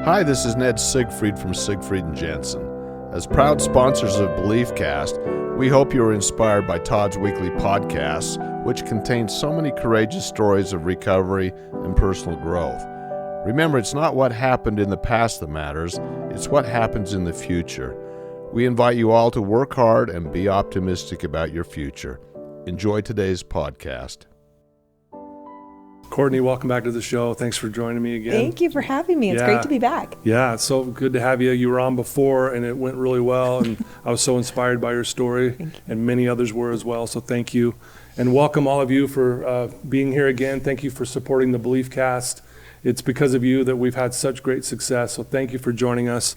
Hi, this is Ned Siegfried from Siegfried Jensen. As proud sponsors of BeliefCast, we hope you are inspired by Todd's weekly podcasts, which contain so many courageous stories of recovery and personal growth. Remember, it's not what happened in the past that matters, it's what happens in the future. We invite you all to work hard and be optimistic about your future. Enjoy today's podcast. Courtney, welcome back to the show. Thanks for joining me again. Thank you for having me. It's great to be back. Yeah, it's so good to have you. You were on before and it went really well, and I was so inspired by your story, and many others were as well, so thank you. And welcome all of you for being here again. Thank you for supporting the BeliefCast. It's because of you that we've had such great success, so thank you for joining us.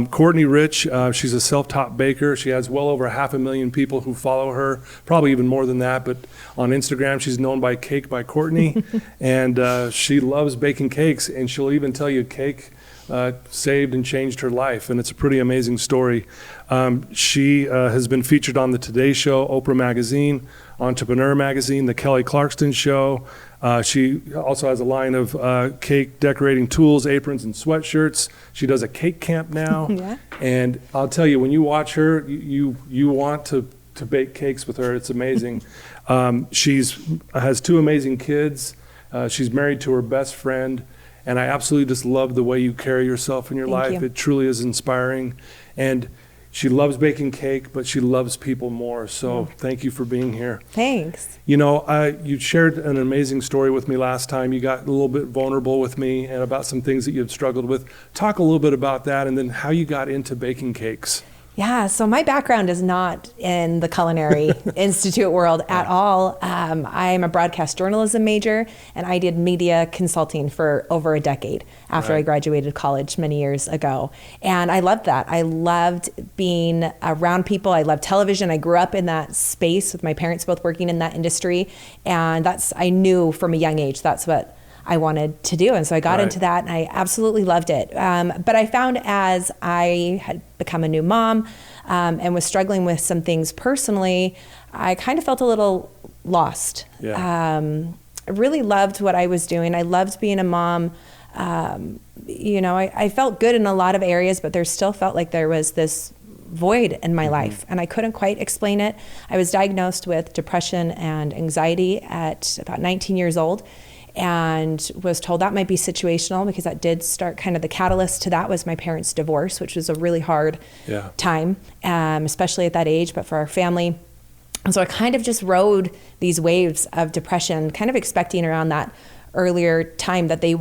Courtney Rich, she's a self-taught baker. She has well over 500,000 people who follow her, probably even more than that, but on Instagram she's known by Cake by Courtney, and she loves baking cakes, and she'll even tell you cake saved and changed her life, and it's a pretty amazing story. She has been featured on the Today Show, Oprah Magazine, Entrepreneur Magazine, the Kelly Clarkson Show. She also has a line of cake decorating tools, aprons, and sweatshirts. She does a cake camp now. Yeah. And I'll tell you, when you watch her, you want to bake cakes with her. It's amazing. Has two amazing kids. She's married to her best friend. And I absolutely just love the way you carry yourself in your life. Thank you. It truly is inspiring. And she loves baking cake, but she loves people more. So thank you for being here. Thanks. You know, you shared an amazing story with me last time. You got a little bit vulnerable with me and about some things that you've struggled with. Talk a little bit about that, and then how you got into baking cakes. Yeah, so my background is not in the culinary institute world at all. I'm a broadcast journalism major, and I did media consulting for over a decade after I graduated college many years ago. And I loved that. I loved being around people. I loved television. I grew up in that space with my parents both working in that industry. And I knew from a young age that's what I wanted to do. And so I got into that, and I absolutely loved it. But I found as I had become a new mom and was struggling with some things personally, I kind of felt a little lost. Yeah. I really loved what I was doing. I loved being a mom. I felt good in a lot of areas, but there still felt like there was this void in my life, and I couldn't quite explain it. I was diagnosed with depression and anxiety at about 19 years old, and was told that might be situational, because that did start kind of the catalyst to that was my parents' divorce, which was a really hard time, especially at that age, but for our family. And so I kind of just rode these waves of depression, kind of expecting around that earlier time that it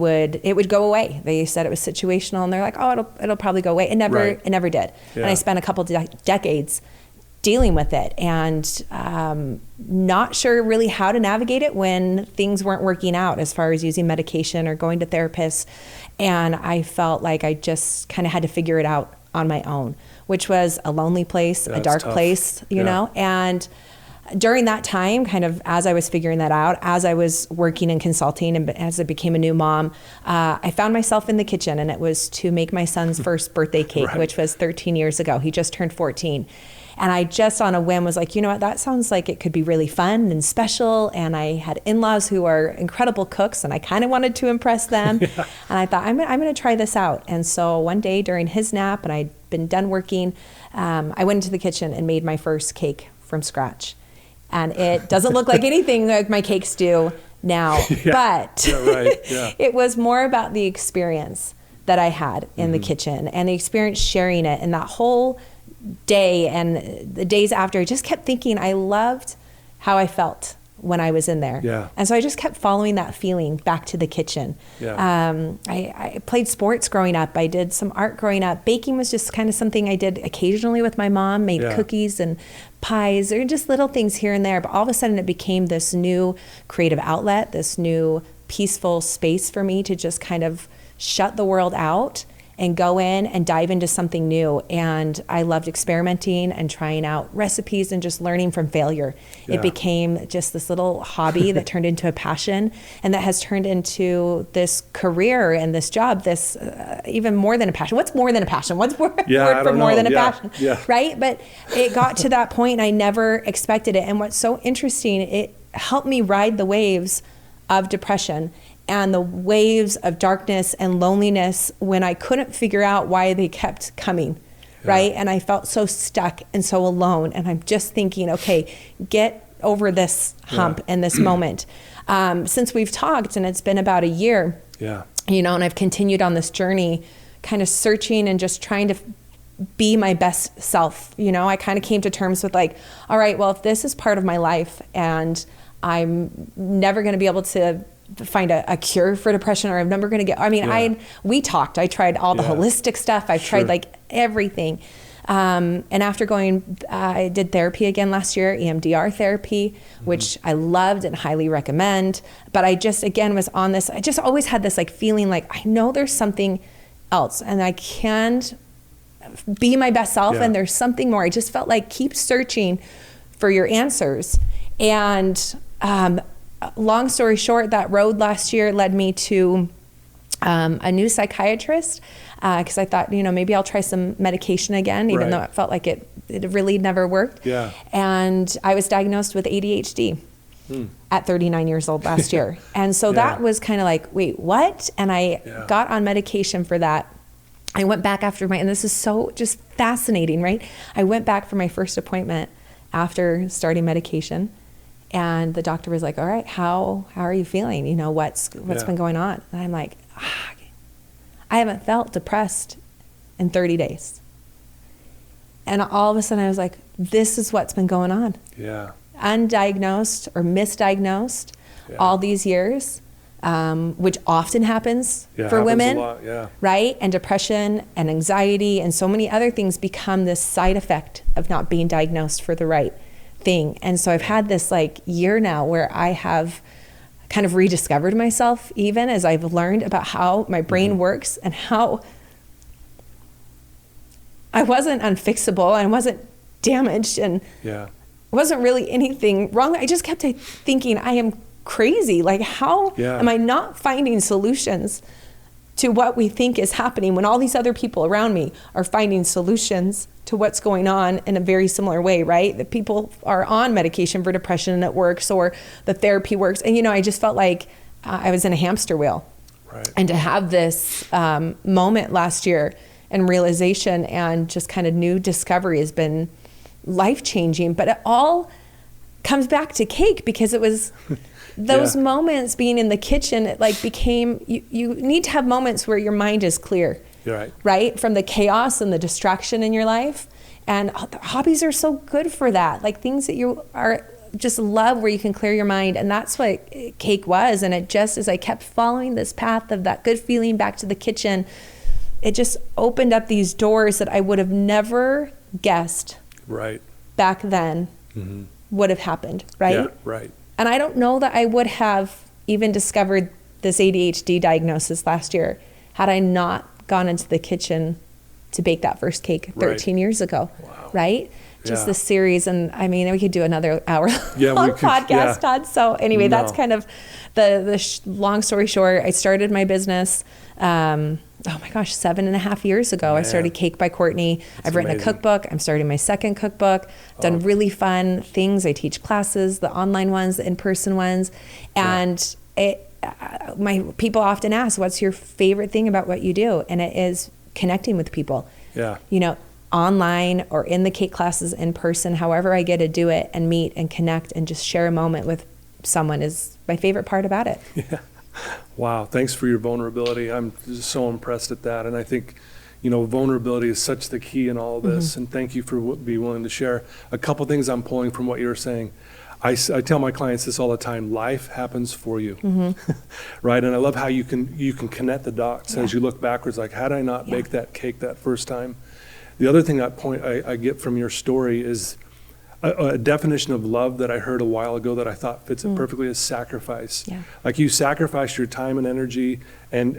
would go away. They said it was situational, and they're like, oh, it'll probably go away. It never did. Yeah. And I spent a couple decades dealing with it, and not sure really how to navigate it when things weren't working out as far as using medication or going to therapists. And I felt like I just kind of had to figure it out on my own, which was a lonely place, a dark place, you know? And during that time, kind of as I was figuring that out, as I was working in consulting and as I became a new mom, I found myself in the kitchen, and it was to make my son's first birthday cake, which was 13 years ago. He just turned 14. And I just on a whim was like, you know what, that sounds like it could be really fun and special. And I had in-laws who are incredible cooks, and I kind of wanted to impress them. And I thought, I'm going to try this out. And so one day during his nap, and I'd been done working, I went into the kitchen and made my first cake from scratch. And it doesn't look like anything like my cakes do now, but it was more about the experience that I had in the kitchen, and the experience sharing it, and that whole day and the days after, I just kept thinking I loved how I felt when I was in there. Yeah. And so I just kept following that feeling back to the kitchen. Yeah. I played sports growing up. I did some art growing up. Baking was just kind of something I did occasionally with my mom, made cookies and pies, or just little things here and there. But all of a sudden it became this new creative outlet, this new peaceful space for me to just kind of shut the world out and go in and dive into something new. And I loved experimenting and trying out recipes and just learning from failure. Yeah. It became just this little hobby that turned into a passion, and that has turned into this career and this job, this even more than a passion. What's more than a passion? What's word for more than a passion? Yeah. Right? But it got to that point, and I never expected it. And what's so interesting, it helped me ride the waves of depression and the waves of darkness and loneliness when I couldn't figure out why they kept coming, right? And I felt so stuck and so alone. And I'm just thinking, okay, get over this hump and this moment. Since we've talked, and it's been about a year, you know, and I've continued on this journey, kind of searching and just trying to be my best self. You know, I kind of came to terms with like, all right, well, if this is part of my life and I'm never going to be able to find a cure for depression, or I'm never going to get, I mean, we talked, I tried all the holistic stuff. I've tried like everything. And after I did therapy again last year, EMDR therapy, which I loved and highly recommend. But I just, again, was on this, I just always had this like feeling like, I know there's something else and I can't be my best self and there's something more. I just felt like keep searching for your answers. And long story short, that road last year led me to a new psychiatrist, because I thought, you know, maybe I'll try some medication again, even though it felt like it really never worked. And I was diagnosed with ADHD at 39 years old last year. And so that was kind of like, wait, what? And I got on medication for that. I went back after and this is so just fascinating, right? I went back for my first appointment after starting medication. And the doctor was like, all right, how are you feeling? You know, what's been going on? And I'm like, I haven't felt depressed in 30 days. And all of a sudden I was like, this is what's been going on. Undiagnosed or misdiagnosed all these years, which often happens for women, right? And depression and anxiety and so many other things become this side effect of not being diagnosed for the right thing. And so I've had this like year now where I have kind of rediscovered myself, even as I've learned about how my brain works and how I wasn't unfixable, I wasn't damaged, and wasn't really anything wrong. I just kept thinking I am crazy. Like how am I not finding solutions to what we think is happening when all these other people around me are finding solutions to what's going on in a very similar way, right? That people are on medication for depression and it works, or the therapy works. And, you know, I just felt like I was in a hamster wheel. And to have this moment last year and realization and just kind of new discovery has been life-changing. But it all comes back to cake, because it was those moments being in the kitchen, it like became, you need to have moments where your mind is clear. Right? From the chaos and the distraction in your life. And hobbies are so good for that. Like things that you are just love, where you can clear your mind. And that's what cake was. And it just, as I kept following this path of that good feeling back to the kitchen, it just opened up these doors that I would have never guessed back then would have happened. Right? And I don't know that I would have even discovered this ADHD diagnosis last year had I not gone into the kitchen to bake that first cake 13 years ago, right? Just this series. And I mean, we could do another hour long podcast, Todd. So anyway, that's kind of the long story short. I started my business, 7.5 years ago. I started Cake by Courtney. I've written a cookbook. I'm starting my second cookbook. Done really fun things. I teach classes, the online ones, the in-person ones. And my people often ask, what's your favorite thing about what you do? And it is connecting with people, you know, online or in the cake classes, in person, however I get to do it and meet and connect and just share a moment with someone is my favorite part about it. Wow. Thanks for your vulnerability. I'm just so impressed at that. And I think, you know, vulnerability is such the key in all of this. And thank you for being willing to share. A couple things I'm pulling from what you were saying. I tell my clients this all the time: life happens for you, right? And I love how you can connect the dots as you look backwards. Like, how did I not bake that cake that first time? The other thing I get from your story is a definition of love that I heard a while ago that I thought fits it perfectly is sacrifice. Like you sacrifice your time and energy and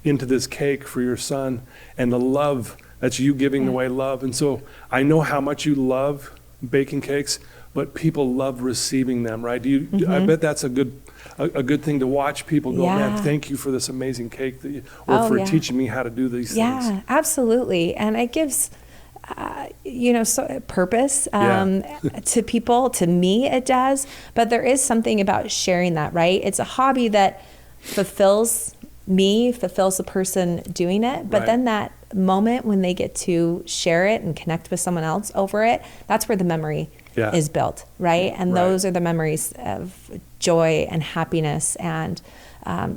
into this cake for your son, and the love that's you giving away love. And so I know how much you love baking cakes, but people love receiving them, right? I bet that's a good thing to watch people go, man, thank you for this amazing cake for teaching me how to do these things. Yeah, absolutely. And it gives, so purpose to people. To me, it does. But there is something about sharing that, right? It's a hobby that fulfills me, fulfills the person doing it. But Right. then that moment when they get to share it and connect with someone else over it, that's where the memory Yeah. is built, right? And Right. those are the memories of joy and happiness and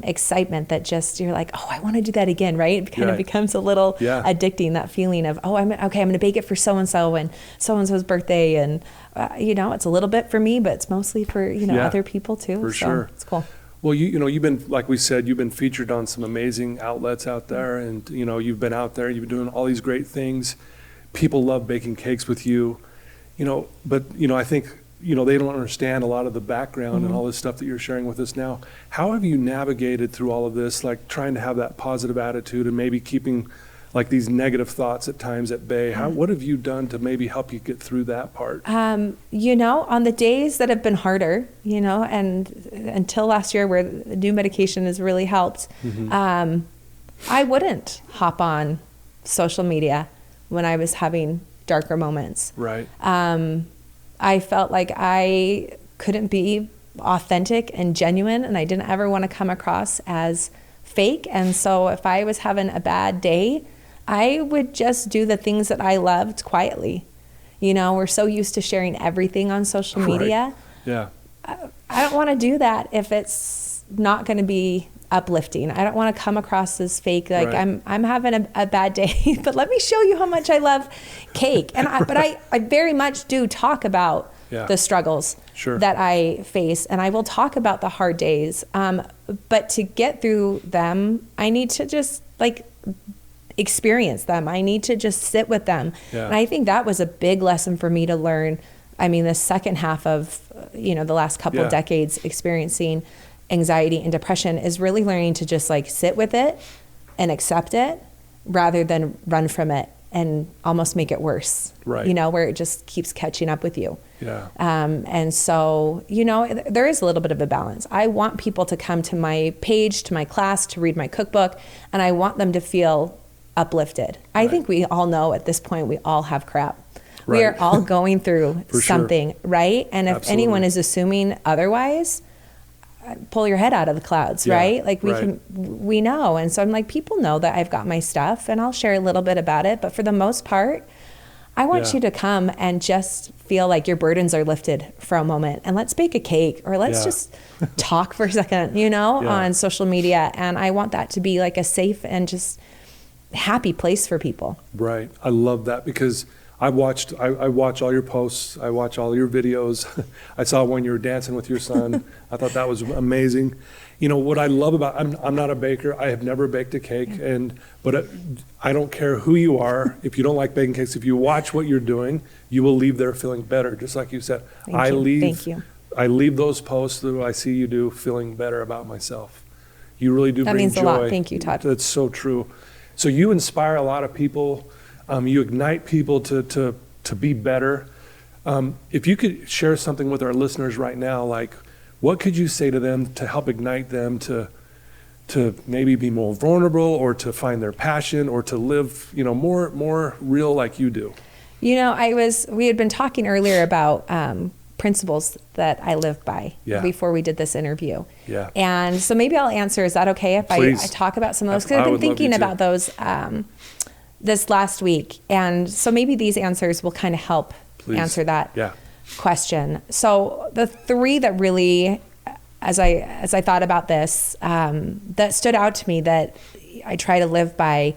excitement that just, you're like, oh, I want to do that again, right? It kind of Right. becomes a little Yeah. addicting, that feeling of, oh, I'm going to bake it for so-and-so and so-and-so's birthday. And, it's a little bit for me, but it's mostly for, Yeah. other people too. For so sure. It's cool. Well, you've been, like we said, you've been featured on some amazing outlets out there, and, you've been out there, you've been doing all these great things. People love baking cakes with you, but, I think, they don't understand a lot of the background and all this stuff that you're sharing with us now. How have you navigated through all of this, like trying to have that positive attitude and maybe keeping like these negative thoughts at times at bay? What have you done to maybe help you get through that part? On the days that have been harder, and until last year where the new medication has really helped, I wouldn't hop on social media when I was having darker moments. Right. I felt like I couldn't be authentic and genuine, and I didn't ever want to come across as fake. And so if I was having a bad day, I would just do the things that I loved quietly. We're so used to sharing everything on social media. Yeah. I don't want to do that if it's not going to be uplifting. I don't want to come across as fake. Like Right. I'm having a bad day, but let me show you how much I love cake. And I very much do talk about the struggles Sure. that I face, and I will talk about the hard days. But to get through them, I need to just experience them. I need to just sit with them. Yeah. And I think that was a big lesson for me to learn. I mean, the second half of, the last couple of decades experiencing anxiety and depression is really learning to just sit with it and accept it rather than run from it and almost make it worse. Right. Where it just keeps catching up with you. Yeah. And so, there is a little bit of a balance. I want people to come to my page, to my class, to read my cookbook, and I want them to feel uplifted. I Right. think we all know at this point, we all have crap. Right. We are all going through For something, right? And if Absolutely. anyone is assuming otherwise, pull your head out of the clouds, Yeah, right? right. We know. And so I'm like, people know that I've got my stuff, and I'll share a little bit about it. But for the most part, I want Yeah. you to come and just feel like your burdens are lifted for a moment, and let's bake a cake, or let's Yeah. just talk for a second, on social media. And I want that to be like a safe and just happy place for people. Right. I love that because I watch all your posts. I watch all your videos. I saw when you were dancing with your son. I thought that was amazing. What I love about, I'm not a baker. I have never baked a cake, but I don't care who you are. If you don't like baking cakes, if you watch what you're doing, you will leave there feeling better. Just like you said, Thank you. I leave those posts that I see you do feeling better about myself. You really do That bring means joy. a lot. Thank you, Todd. That's so true. So you inspire a lot of people. You ignite people to be better. If you could share something with our listeners right now, like what could you say to them to help ignite them to maybe be more vulnerable, or to find their passion, or to live, more real like you do? We had been talking earlier about principles that I live by before we did this interview. Yeah. And so maybe I'll answer, is that okay if I talk about some of those? Because I've been thinking about those this last week. And so maybe these answers will kind of help answer that question. So the three that really, as I thought about this, that stood out to me that I try to live by,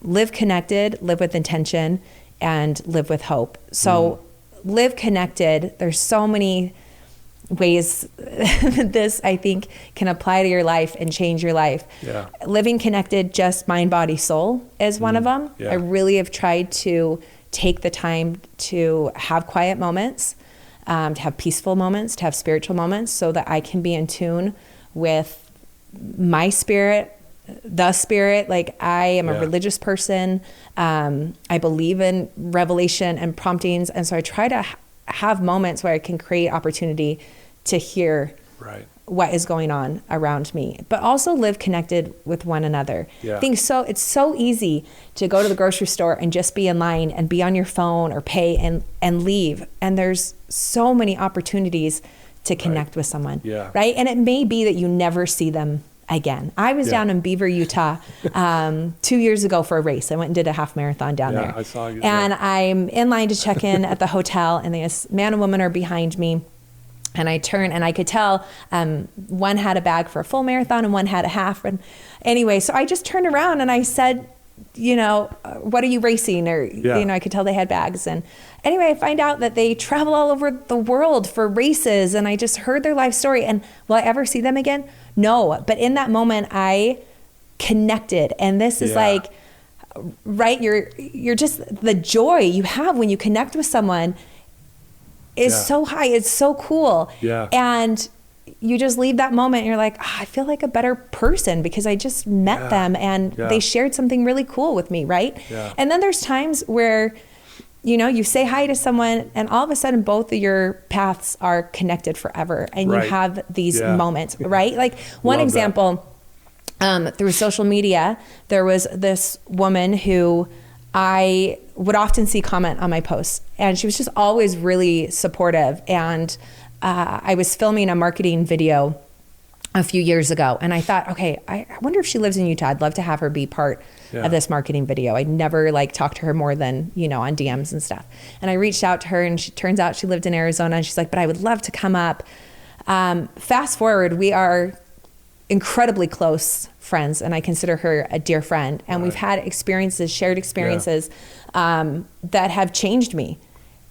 live connected, live with intention, and live with hope. So live connected, there's so many ways this, I think, can apply to your life and change your life. Yeah. Living connected, just mind, body, soul is one of them. Yeah. I really have tried to take the time to have quiet moments, to have peaceful moments, to have spiritual moments, so that I can be in tune with my spirit, the spirit. Like, I am a religious person. I believe in revelation and promptings. And so I try to have moments where I can create opportunity to hear what is going on around me, but also live connected with one another. I think it's so easy to go to the grocery store and just be in line and be on your phone or pay and leave. And there's so many opportunities to connect with someone, Yeah. right? And it may be that you never see them again. I was down in Beaver, Utah, 2 years ago for a race. I went and did a half marathon down there. I saw you. And I'm in line to check in at the hotel, and this man and woman are behind me. And I turn, and I could tell one had a bag for a full marathon and one had a half. And anyway, so I just turned around and I said, what are you racing? Or, I could tell they had bags. And anyway, I find out that they travel all over the world for races. And I just heard their life story. And will I ever see them again? No. But in that moment, I connected. And this is like, right, you're just, the joy you have when you connect with someone is so high. It's so cool. Yeah. And you just leave that moment and you're like, I feel like a better person because I just met them and they shared something really cool with me, right? Yeah. And then there's times where, you say hi to someone and all of a sudden both of your paths are connected forever and you have these moments, right? Like one example, through social media, there was this woman who I would often see comment on my posts, and she was just always really supportive. And I was filming a marketing video a few years ago, and I thought, okay, I wonder if she lives in Utah. I'd love to have her be part of this marketing video. I'd never talked to her more than, on DMs and stuff. And I reached out to her, and turns out she lived in Arizona, and she's like, but I would love to come up. Fast forward, we are incredibly close friends, and I consider her a dear friend. And we've had shared experiences that have changed me.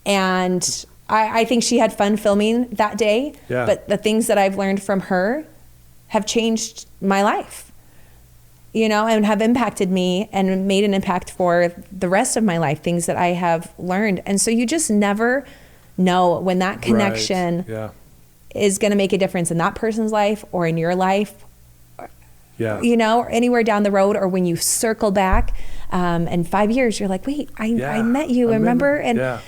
And I think she had fun filming that day, but the things that I've learned from her have changed my life, and have impacted me and made an impact for the rest of my life, things that I have learned. And so you just never know when that connection is going to make a difference in that person's life or in your life, or anywhere down the road, or when you circle back in 5 years, you're like, wait, I met you, remember? And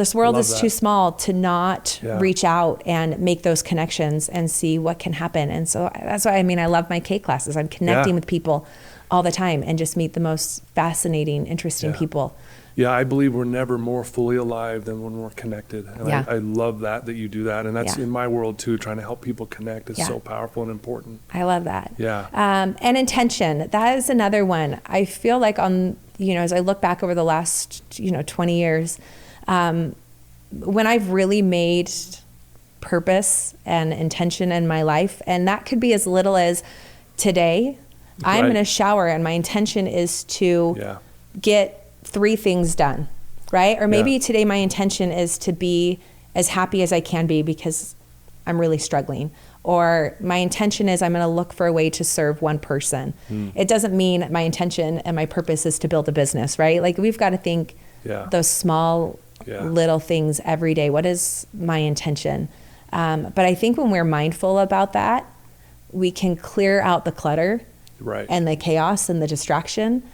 this world is too small to not reach out and make those connections and see what can happen. And so that's why, I love my K classes. I'm connecting with people all the time and just meet the most fascinating, interesting people. Yeah, I believe we're never more fully alive than when we're connected. And I love that you do that. And that's in my world too, trying to help people connect is so powerful and important. I love that. Yeah. And intention, that is another one. I feel like as I look back over the last, 20 years, when I've really made purpose and intention in my life, and that could be as little as today, I'm in a shower and my intention is to get 3 things done, right? Or maybe today my intention is to be as happy as I can be because I'm really struggling. Or my intention is I'm going to look for a way to serve one person. It doesn't mean my intention and my purpose is to build a business, right? Like we've got to think those small little things every day. What is my intention? But I think when we're mindful about that, we can clear out the clutter and the chaos and the distraction.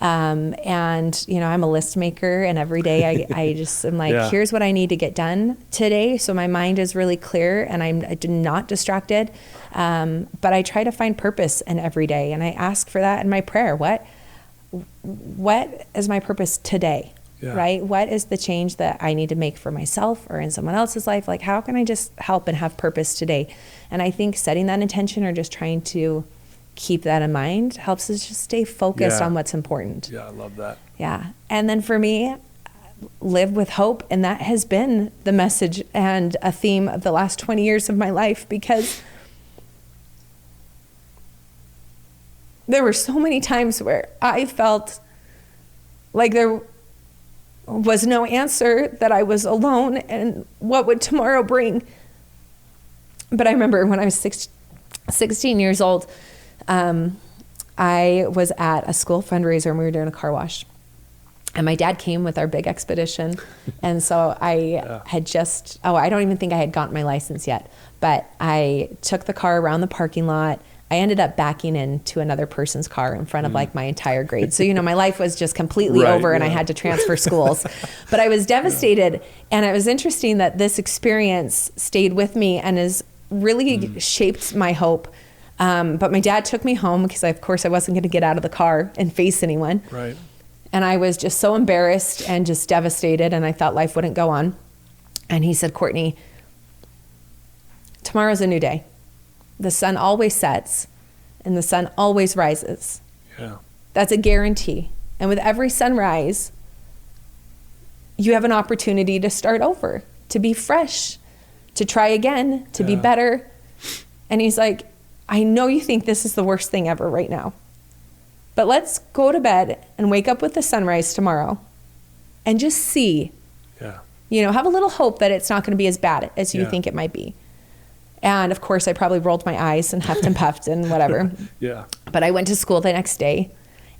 And I'm a list maker, and every day I just am like, here's what I need to get done today. So my mind is really clear and I'm not distracted. But I try to find purpose in every day, and I ask for that in my prayer. What is my purpose today? Right? What is the change that I need to make for myself or in someone else's life? Like, how can I just help and have purpose today? And I think setting that intention or just trying to keep that in mind helps us just stay focused on what's important. Yeah, I love that. Yeah. And then for me, live with hope. And that has been the message and a theme of the last 20 years of my life, because there were so many times where I felt like there was no answer, that I was alone, and what would tomorrow bring? But I remember when I was 16 years old, I was at a school fundraiser and we were doing a car wash. And my dad came with our big expedition. And so I had I don't even think I had gotten my license yet, but I took the car around the parking lot. I ended up backing into another person's car in front of my entire grade. So, my life was just completely over and I had to transfer schools. But I was devastated. And it was interesting that this experience stayed with me and has really shaped my hope. But my dad took me home because, of course, I wasn't going to get out of the car and face anyone. Right. And I was just so embarrassed and just devastated, and I thought life wouldn't go on. And he said, Courtney, Tomorrow's a new day. The sun always sets and the sun always rises. Yeah. That's a guarantee. And with every sunrise, you have an opportunity to start over, to be fresh, to try again, to be better. And he's like, I know you think this is the worst thing ever right now, but let's go to bed and wake up with the sunrise tomorrow and just see, have a little hope that it's not going to be as bad as you think it might be. And of course, I probably rolled my eyes and huffed and puffed and whatever. But I went to school the next day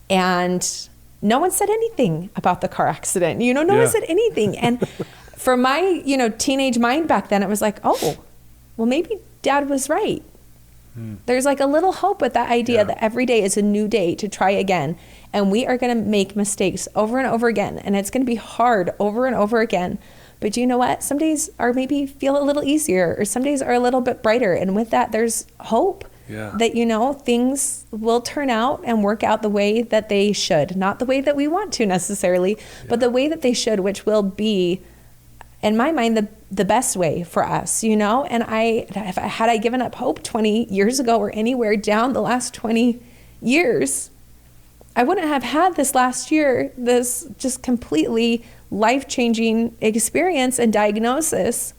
and no one said anything about the car accident. No one said anything. And for my, teenage mind back then, it was like, oh, well, maybe Dad was right. There's like a little hope with that idea that every day is a new day to try again. And we are going to make mistakes over and over again. And it's going to be hard over and over again. But you know what? Some days are maybe feel a little easier, or some days are a little bit brighter. And with that, there's hope that, things will turn out and work out the way that they should. Not the way that we want to necessarily, but the way that they should, which will be, in my mind, the best way for us, And had I given up hope 20 years ago or anywhere down the last 20 years, I wouldn't have had this last year, this just completely life-changing experience and diagnosis.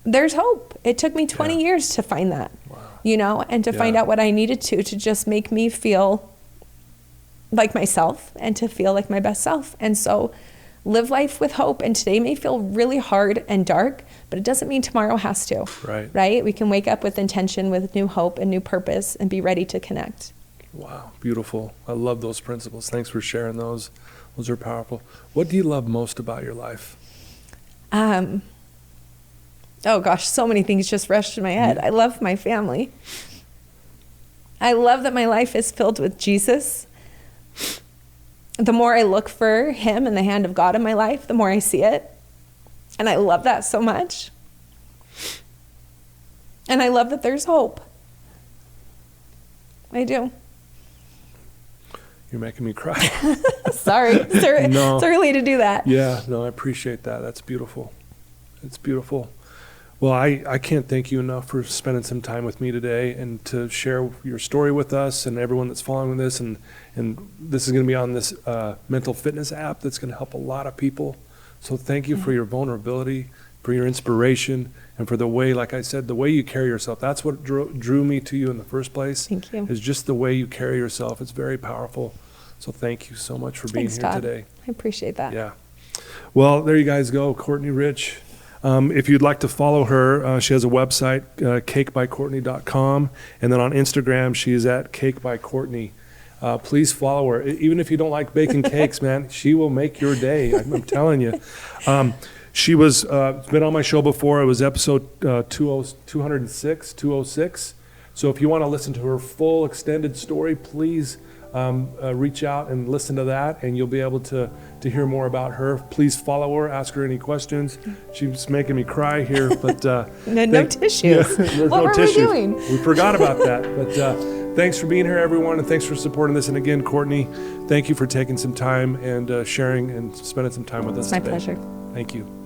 There's hope. It took me 20 years to find that, and to find out what I needed to just make me feel like myself and to feel like my best self. And so live life with hope. And today may feel really hard and dark, but it doesn't mean tomorrow has to. Right? We can wake up with intention, with new hope and new purpose, and be ready to connect. Wow, beautiful. I love those principles. Thanks for sharing those. Those are powerful. What do you love most about your life? Oh gosh, so many things just rushed to my head. I love my family. I love that my life is filled with Jesus. The more I look for him and the hand of God in my life, the more I see it. And I love that so much. And I love that there's hope. I do. You're making me cry. Sorry. It's early to do that. Yeah, no, I appreciate that. That's beautiful. It's beautiful. Well, I can't thank you enough for spending some time with me today and to share your story with us and everyone that's following this. And this is going to be on this mental fitness app that's going to help a lot of people. So thank you for your vulnerability, for your inspiration, and for the way, like I said, the way you carry yourself. That's what drew me to you in the first place. Thank you. Is just the way you carry yourself. It's very powerful. So thank you so much for being here today. I appreciate that. Yeah. Well, there you guys go. Courtney Rich. If you'd like to follow her, she has a website, cakebycourtney.com. And then on Instagram, she's at cakebycourtney. Please follow her. Even if you don't like baking cakes, man, she will make your day. I'm telling you. She was been on my show before. It was episode 206. So if you want to listen to her full extended story, please reach out and listen to that, and you'll be able to hear more about her. Please follow her, ask her any questions. She's making me cry here, but no tissues. What were we doing? We forgot about that. But thanks for being here, everyone, and thanks for supporting this. And again, Courtney, thank you for taking some time and sharing and spending some time with us today. It's my pleasure. Thank you.